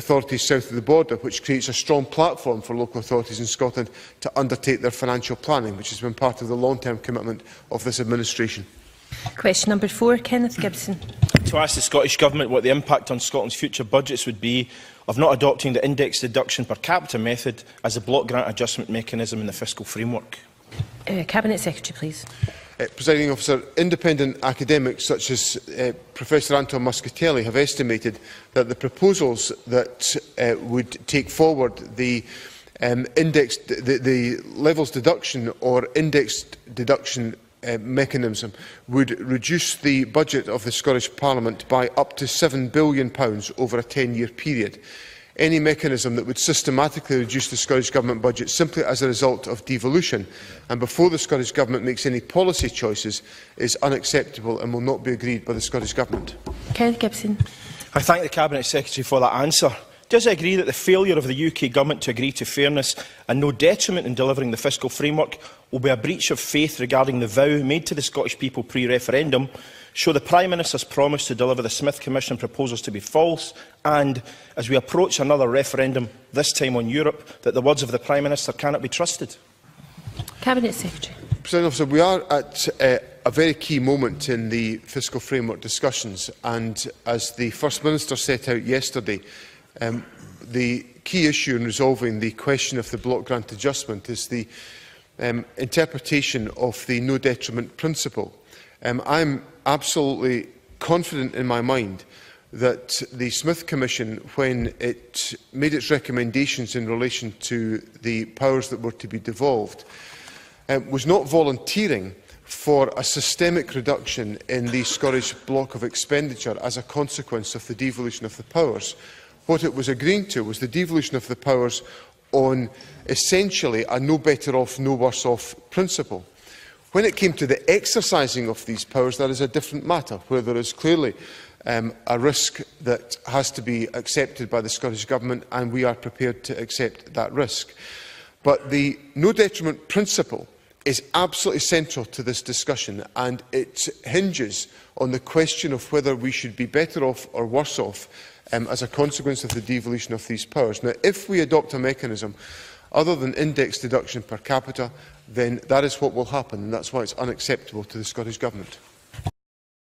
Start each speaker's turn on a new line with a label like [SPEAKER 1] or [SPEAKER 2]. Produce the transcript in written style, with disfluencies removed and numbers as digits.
[SPEAKER 1] authorities south of the border, which creates a strong platform for local authorities in Scotland to undertake their financial planning, which has been part of the long-term commitment of this administration.
[SPEAKER 2] Question number 4, Kenneth Gibson.
[SPEAKER 3] To ask the Scottish Government what the impact on Scotland's future budgets would be of not adopting the index deduction per capita method as a block grant adjustment mechanism in the fiscal framework.
[SPEAKER 2] Cabinet Secretary, please.
[SPEAKER 1] Presiding Officer, independent academics such as Professor Anton Muscatelli have estimated that the proposals that would take forward the levels deduction or indexed deduction mechanism would reduce the budget of the Scottish Parliament by up to £7 billion over a 10-year period. Any mechanism that would systematically reduce the Scottish Government budget simply as a result of devolution and before the Scottish Government makes any policy choices is unacceptable and will not be agreed by the Scottish Government.
[SPEAKER 2] Kenneth Gibson.
[SPEAKER 3] I thank the Cabinet Secretary for that answer. Does he agree that the failure of the UK Government to agree to fairness and no detriment in delivering the fiscal framework will be a breach of faith regarding the vow made to the Scottish people pre-referendum, show the Prime Minister's promise to deliver the Smith Commission proposals to be false, and, as we approach another referendum, this time on Europe, that the words of the Prime Minister cannot be trusted?
[SPEAKER 2] Cabinet Secretary.
[SPEAKER 1] President Officer, we are at a very key moment in the fiscal framework discussions, and as the First Minister set out yesterday, the key issue in resolving the question of the block grant adjustment is the interpretation of the no detriment principle. I am absolutely confident in my mind that the Smith Commission, when it made its recommendations in relation to the powers that were to be devolved, was not volunteering for a systemic reduction in the Scottish block of expenditure as a consequence of the devolution of the powers. What it was agreeing to was the devolution of the powers on essentially a no better off, no worse off principle. When it came to the exercising of these powers, that is a different matter, where there is clearly a risk that has to be accepted by the Scottish Government, and we are prepared to accept that risk. But the no detriment principle is absolutely central to this discussion, and it hinges on the question of whether we should be better off or worse off as a consequence of the devolution of these powers. Now, if we adopt a mechanism other than index deduction per capita, then that is what will happen, and that's why it's unacceptable to the Scottish Government.